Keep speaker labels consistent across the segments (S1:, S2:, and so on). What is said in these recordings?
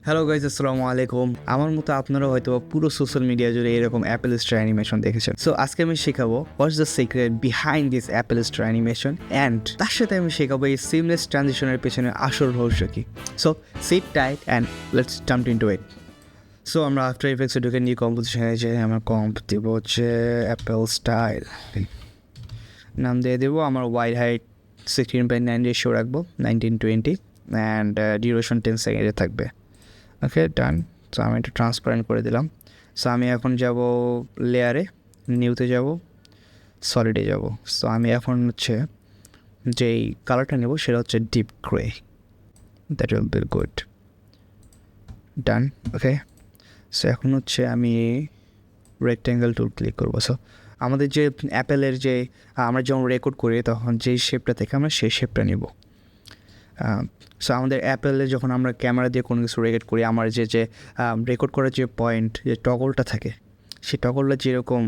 S1: Hello guys, আসসালামু আলাইকুম। আমার মতো আপনারা হয়তো পুরো সোশ্যাল মিডিয়া জুড়ে এরকম অ্যাপেল স্টার অ্যানিমেশন দেখেছেন। সো আজকে আমি শেখাবো what's the secret behind this Apple star animation, and তার সাথে আমি শেখাবো এই সিমলেস ট্রানজিশনের পেছনে আসল রহস্য কি। So sit tight and let's jump into it. So আমরা আফটার ইফেক্টসে ঢুকে নিয়ে কম্পোজিশনে যে আমার কম্প দিব হচ্ছে অ্যাপেল স্টাইল, নাম দিয়ে দেবো আমার ওয়াইড হাইট 16:9 রেশিও রাখবো 1920 অ্যান্ড ডিউরেশন 10 সেকেন্ডে থাকবে। ওকে, ডান। সো আমি একটু ট্রান্সপারেন্ট করে দিলাম। সো আমি এখন যাব লেয়ারে, নিউতে যাব, সলিডে যাব। সো আমি এখন হচ্ছে যেই কালারটা নেব সেটা হচ্ছে deep grey, that will be good. Done. Okay, so এখন হচ্ছে আমি রেক্ট্যাঙ্গেল টুল ক্লিক করবো। সো আমাদের যে অ্যাপেলের যে আমরা যখন রেকর্ড করি তখন যেই শেপটা থেকে আমরা সেই শেপটা নেব। সো আমাদের অ্যাপেলে যখন আমরা ক্যামেরা দিয়ে কোনো কিছু রেকর্ড করি, আমার যে রেকর্ড করার যে পয়েন্ট, যে টগলটা থাকে, সেই টগলটা যেরকম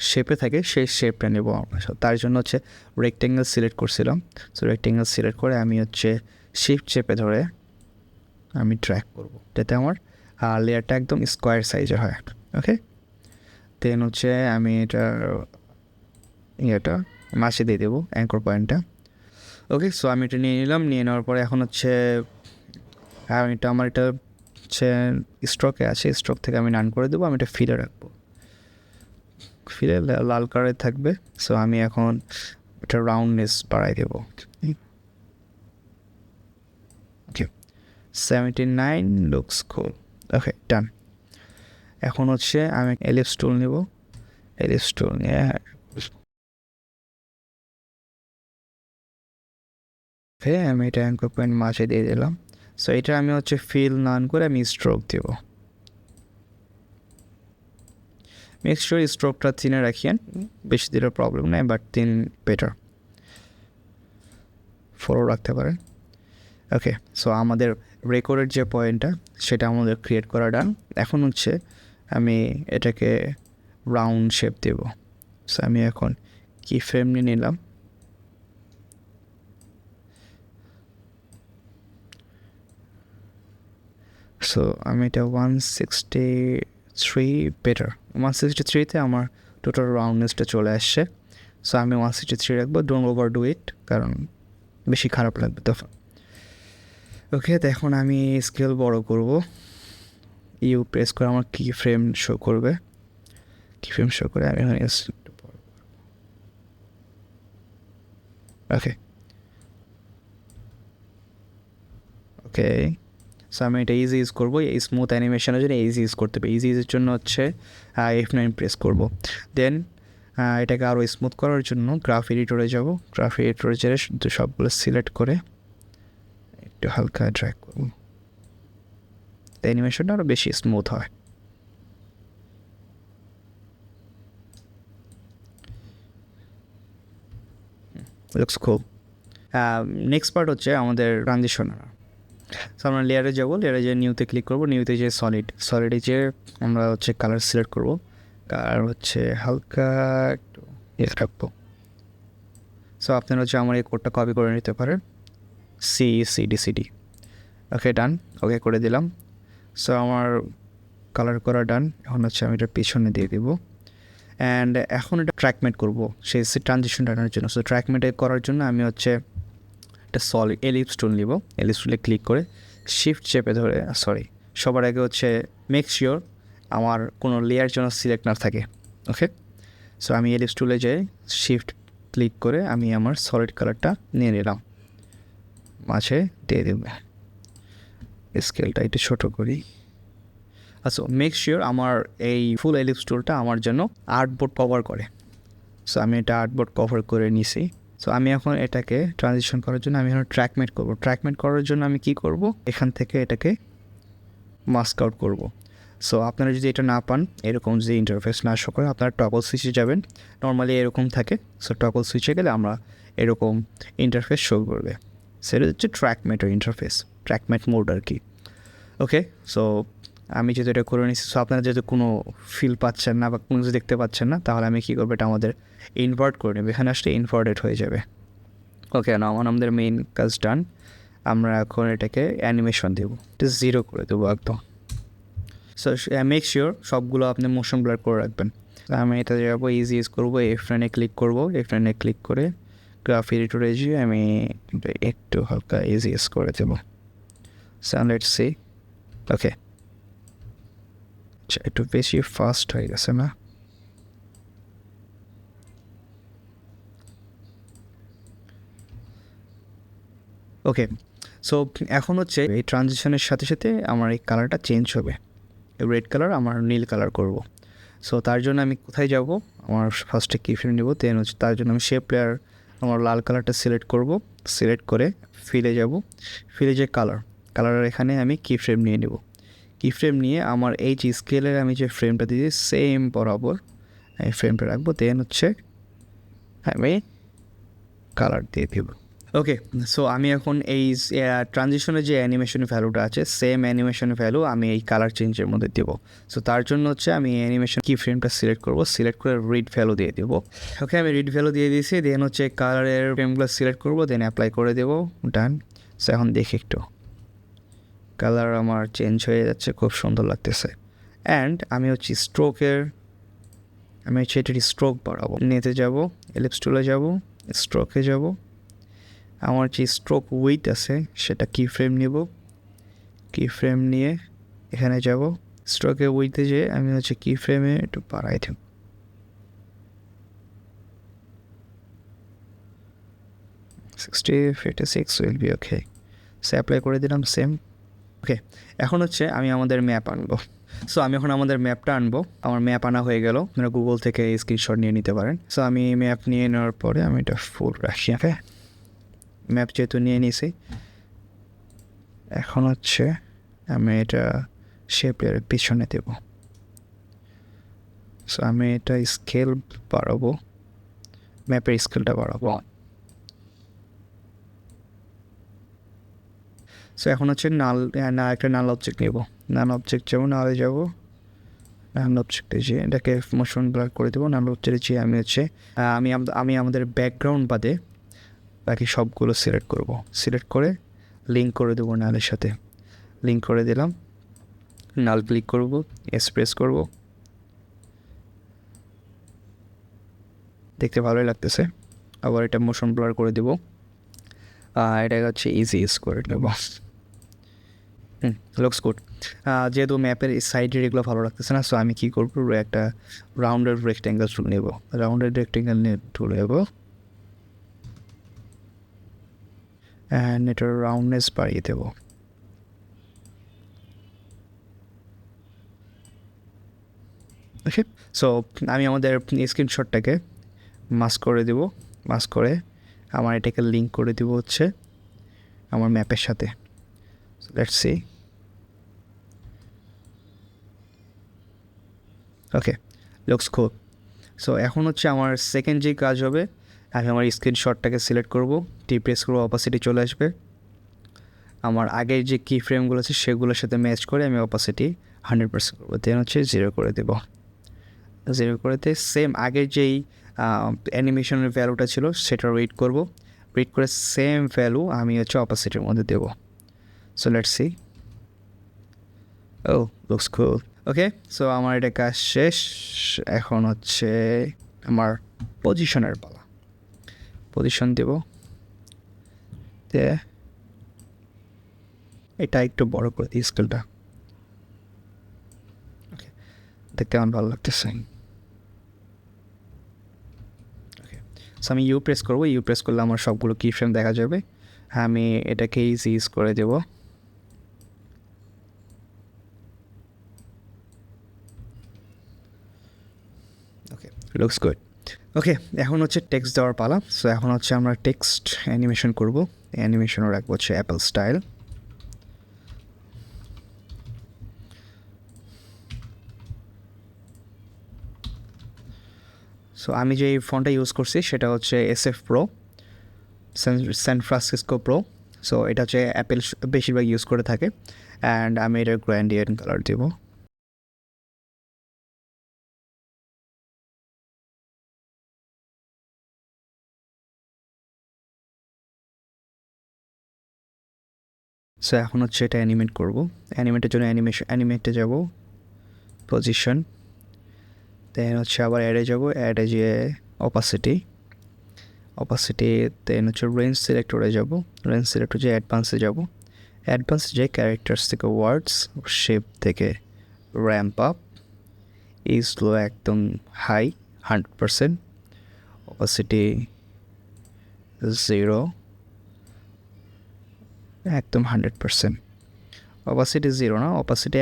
S1: শেপে থাকে সেই শেপটা নেব আমরা। সো তার জন্য হচ্ছে রেক্ট্যাঙ্গেল সিলেক্ট করছিলাম। সো রেক্ট্যাঙ্গেল সিলেক্ট করে আমি হচ্ছে শিফট চেপে ধরে আমি ট্র্যাক করব, যাতে আমার লেয়ারটা একদম স্কোয়ার সাইজের হয়। ওকে, দেন হচ্ছে আমি এটা মাসে দিয়ে দেবো অ্যাঙ্কর পয়েন্টটা। ওকে, সো আমি এটা নিয়ে নিলাম। নিয়ে নেওয়ার পরে এখন হচ্ছে আমার এটা হচ্ছে স্ট্রোকে আছে, স্ট্রোক থেকে আমি নান করে দেবো। আমি এটা ফিলে রাখবো, ফিলে লাল কালারে থাকবে। সো আমি এখন এটা রাউন্ডনেস বাড়াই দেবো। ওকে, 79 লুকস কুল। ওকে, ডান। এখন হচ্ছে আমি এলিপস টুল নেব, এলিপস টুল নিয়ে আমি এটা অ্যাঙ্কর পয়েন্ট মাঝে দিয়ে দিলাম। সো এটা আমি হচ্ছে ফিল নান করে আমি স্ট্রোক দেব। মেক শিওর স্ট্রোকটা 3-এ রাখিয়েন, বেশি দিলেও প্রবলেম নেই, বাট 3 বেটার। 4ও রাখতে পারেন। ওকে, সো আমাদের রেকর্ডের যে পয়েন্টটা সেটা আমাদের ক্রিয়েট করা ডান। এখন হচ্ছে আমি এটাকে রাউন্ড শেপ দেব। সো আমি এখন কি ফ্রেম নিয়ে নিলাম। সো আমি এটা 163 বেটার, 163তে আমার টোটাল রাউন্ডনেসটা চলে আসছে। সো আমি 163 রাখবো, ডোন্ট ওভার ডু ইট, কারণ বেশি খারাপ লাগবে তখন। ওকে, তো এখন আমি স্কেল বড় করব। ইউ প্রেস করে আমার কি ফ্রেম শো করবে, কি ফ্রেম শো করে আমি এখানে ওকে ওকে। সো আমি এটা ইজি ইউজ করবো, এই স্মুথ অ্যানিমেশনের জন্য ইজি ইউজ করতে হবে। ইজি ইউজের জন্য হচ্ছে F9 প্রেস করব। দেন এটাকে আরও স্মুথ করার জন্য গ্রাফ এডিটরে যাব, গ্রাফ এডিটরে যেয়ে সবগুলো সিলেক্ট করে একটু হালকা ড্র্যাগ করব, অ্যানিমেশনটা আরও বেশি স্মুথ হয়। লুকস খুব। নেক্সট পার্ট হচ্ছে আমাদের ট্রানজিশন। সো আমরা লেয়ারে যাবো, লেয়ারে যেয়ে নিউতে ক্লিক করবো, নিউতে যেয়ে সলিডে যেয়ে আমরা হচ্ছে কালার সিলেক্ট করবো। কালার হচ্ছে হালকা একটু রাখবো। সো আপনারা হচ্ছে আমার এই কোডটা কপি করে নিতে পারেন, CECDCD। ওকে, ডান। ওকে করে দিলাম। সো আমার কালার করা ডান। এখন হচ্ছে আমি এটা পিছনে দিয়ে দেবো, অ্যান্ড এখন এটা ট্র্যাকমেট করবো সেই ট্রানজিশন টানার জন্য। সো ট্র্যাকমেট করার জন্য আমি হচ্ছে একটা সলিড এলিপস টুল নিব, এলিপস টুলে ক্লিক করে শিফট চেপে ধরে সবার আগে হচ্ছে মেক শিওর আমার কোনো লেয়ার যেন সিলেক্ট না থাকে। ওকে, সো আমি এলিপস টুলে যাই, শিফট ক্লিক করে আমি আমার সলিড কালারটা নিয়ে নিলাম, মাঝে দিয়ে দেব। স্কেলটা একটু ছোটো করি। আচ্ছা, মেক শিওর আমার এই ফুল এলিপস টুলটা আমার জন্য আর্টবোর্ড কভার করে। সো আমি এটা আর্টবোর্ড কভার করে নিছি। সো আমি এখন এটাকে ট্রানজিশন করার জন্য আমি এখন ট্র্যাকমেট করব। ট্র্যাকমেট করার জন্য আমি কি করব, এখান থেকে এটাকে মাস্ক আউট করব। সো আপনারা যদি এটা না পান, এরকম যদি ইন্টারফেস না শো করে, আপনারা টগল সুইচে যাবেন। নর্মালি এরকম থাকে। সো টগল সুইচে গেলে আমরা এরকম ইন্টারফেস শো করবে। সেটা হচ্ছে ট্র্যাকমেটের ইন্টারফেস, ট্র্যাকমেট মোড আর কি। ওকে, সো আমি যেহেতু এটা করে নিচ্ছি, সো আপনারা যেহেতু কোনো ফিল পাচ্ছেন না বা কোনো কিছু দেখতে পাচ্ছেন না, তাহলে আমি কী করবো, এটা আমাদের ইনভার্ট করে নেব। এখানে আসলে ইনভার্টেড হয়ে যাবে। ওকে, না আমাদের মেইন কাজ ডান। আমরা এখন এটাকে অ্যানিমেশন দেবো, এটা 0 করে দেবো একদম। সো মেক শিওর সবগুলো আপনি মোশন ব্লার করে রাখবেন। আমি এটা যাবো, ইজি ইউজ করবো, এফ9 ক্লিক করবো, এফ9 ক্লিক করে গ্রাফ এডিটরে গিয়ে আমি একটু হালকা ইজি ইউজ করে দেবো। So let's see. ওকে, আচ্ছা একটু বেশি ফাস্ট হয়ে গেছে না? ওকে, সো এখন হচ্ছে এই ট্রানজিশনের সাথে সাথে আমার এই কালারটা চেঞ্জ হবে, রেড কালার আমার নীল কালার করব। সো তার জন্য আমি কোথায় যাব, আমার ফার্স্টে কি ফ্রেম নেব, দেন হচ্ছে তার জন্য আমি শেপ লেয়ার আমার লাল কালারটা সিলেক্ট করব, সিলেক্ট করে ফিলে যাব, ফিলে যে কালারের এখানে আমি কি ফ্রেম নিয়ে নেব, কি ফ্রেম নিয়ে আমার এই যে স্কেলের আমি যে ফ্রেমটা দিয়েছি সেম বরাবর এই ফ্রেমটা রাখবো, দেন হচ্ছে আমি কালার দিয়ে দেব। ওকে, সো আমি এখন এই ট্রানজিশনের যে অ্যানিমেশন ভ্যালুটা আছে সেম অ্যানিমেশন ভ্যালু আমি এই কালার চেঞ্জের মধ্যে দেবো। সো তার জন্য হচ্ছে আমি অ্যানিমেশন কি ফ্রেমটা সিলেক্ট করবো, সিলেক্ট করে রিড ভ্যালু দিয়ে দেবো। ওকে, আমি রিড ভ্যালু দিয়ে দিয়েছি, দেন হচ্ছে কালারের ফ্রেমগুলো সিলেক্ট করবো, দেন অ্যাপ্লাই করে দেবো, ডান। সো এখন দেখি একটু কালার আমার চেঞ্জ হয়ে যাচ্ছে, খুব সুন্দর লাগতেছে। অ্যান্ড আমি হচ্ছে এটার স্ট্রোক বাড়াবো, নিতে যাব, এলিপস টুলে যাব, স্ট্রোকে যাব, আমার যে স্ট্রোক উইথ আছে সেটা কি ফ্রেম নেব, কি ফ্রেম নিয়ে এখানে যাব, স্ট্রোকে উইথে যেয়ে আমি হচ্ছে কি ফ্রেমে একটু বাড়াই দেব, 60-56 will be okay. Say apply করে দিলাম সেম। ওকে, এখন হচ্ছে আমি আমাদের ম্যাপ আনবো। সো আমি এখন আমাদের ম্যাপটা আনবো, আমার ম্যাপ আনা হয়ে গেল, আপনারা গুগল থেকে স্ক্রিনশট নিয়ে নিতে পারেন। সো আমি ম্যাপ নিয়ে নেওয়ার পরে আমি এটা ফুল রাখি। ওকে, ম্যাপ যেহেতু নিয়ে নিয়েছি, এখন হচ্ছে আমি এটা শেপের পিছনে দেব। সো আমি এটা স্কেল বাড়াবো, ম্যাপের স্কেলটা বাড়াবো। সো এখন হচ্ছে একটা নাল অবজেক্ট নেব, নাল অবজেক্ট যাবো, নালে যাবো, নাল অবজেক্টে যেয়ে এটাকে মোশন ব্লার করে দেবো। নাল অবজেক্টে যেয়ে আমি হচ্ছে আমি আমাদের ব্যাকগ্রাউন্ড বাদে বাকি সবগুলো সিলেক্ট করব, সিলেক্ট করে লিঙ্ক করে দেবো নালের সাথে, লিঙ্ক করে দিলাম, নাল ক্লিক করব, এক্সপ্রেস করব, দেখতে ভালোই লাগতেছে। আবার এটা মোশন ব্লার করে দেবো, এটা হচ্ছে ইজি ইউজ করে নেব। Looks good. যেহেতু ম্যাপের সাইডের এগুলো ভালো লাগতেছে না, সো আমি কী করবো, একটা রাউন্ডেড রেক্ট্যাঙ্গেল টুল নেব, রাউন্ডেড রেক্ট্যাঙ্গেল নিয়ে টুল নেব, অ্যান্ড এটার রাউন্ডনেস বাড়িয়ে দেবো। ওকে, সো আমি আমাদের স্ক্রিনশটটাকে মাস্ক করে দেবো, মাস্ক করে আমার এটাকে লিঙ্ক করে দেবো হচ্ছে আমার ম্যাপের সাথে। Let's see. ওকে, লুকস খুব। সো এখন হচ্ছে আমার সেকেন্ড যে কাজ হবে, আমি আমার স্ক্রিনশটটাকে সিলেক্ট করবো, প্রেস করবো, অপাসিটি চলে আসবে, আমার আগের যে কি ফ্রেমগুলো আছে সেগুলোর সাথে ম্যাচ করে আমি অপাসিটি 100% করবো, দেন হচ্ছে 0 করে দেবো। 0 করেতে সেম আগের যেই অ্যানিমেশনের ভ্যালুটা ছিল সেটা রিড করব, রিড করে সেম ভ্যালু আমি হচ্ছে অপাসিটির মধ্যে দেবো। So let's see. Oh, looks cool. Okay, so আমার এটা কাজ শেষ, এখন হচ্ছে আমার পজিশনের পালা, পজিশন দেব, এটা একটু বড় করে দিই স্কেলটা, ওকে, দেখতে আমার ভালো লাগতেছে। ওকে, সো আমি ইউ প্রেস করবো, ইউ প্রেস করলে আমার সবগুলো কি ফ্রেম দেখা যাবে, আমি এটাকে ইজি ইউজ করে দেবো। ওকে, লুকস গুড। ওকে, এখন হচ্ছে টেক্সট দেওয়ার পালা। সো এখন হচ্ছে আমরা টেক্সট অ্যানিমেশন করব, অ্যানিমেশনও রাখবো হচ্ছে অ্যাপেল স্টাইল। সো আমি যে ফন্টটা ইউজ করছি সেটা হচ্ছে SF Pro, San Francisco pro. So এটা হচ্ছে অ্যাপেল বেশিরভাগ ইউজ করে থাকে, অ্যান্ড আমি এটার গ্র্যান্ডিয়ান কালার দেবো। সো এখন হচ্ছে এটা অ্যানিমেট করব। অ্যানিমেটের জন্য অ্যানিমেটে যাব, পজিশন, দেন হচ্ছে আবার অ্যাডে যাব, অ্যাডে যেয়ে অপাসিটি, দেন হচ্ছে রেঞ্জ সিলেক্টরে যাব, রেঞ্জ সিলেক্টর যে অ্যাডভান্সে যাব, অ্যাডভান্সে যে ক্যারেক্টার্স থেকে ওয়ার্ডস, শেপ থেকে র্যাম্প আপ, এই স্লো একদম হাই 100%, অপাসিটি 0, একদম 100%, অপাসিটি 0 না, অপাসিটি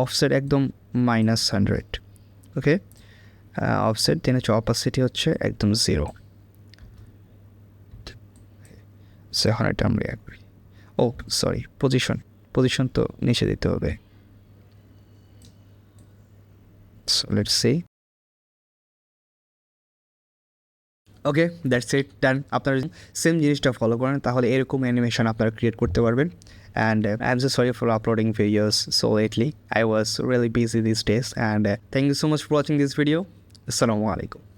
S1: অফসেট একদম -100, ওকে। অফসেট দেন হচ্ছে অপাসিটি হচ্ছে একদম 0। সো এখন এটা আমরা করি। ও সরি, পজিশন তো নিচে দিতে হবে। So let's see. Okay, that's it, done. আপনারা সেম জিনিসটা ফলো করেন তাহলে এরকম অ্যানিমেশন আপনারা ক্রিয়েট করতে পারবেন। And I am so sorry for uploading videos so lately, I was really busy this days, and thank you so much for watching this video. আসসালামু আলাইকুম।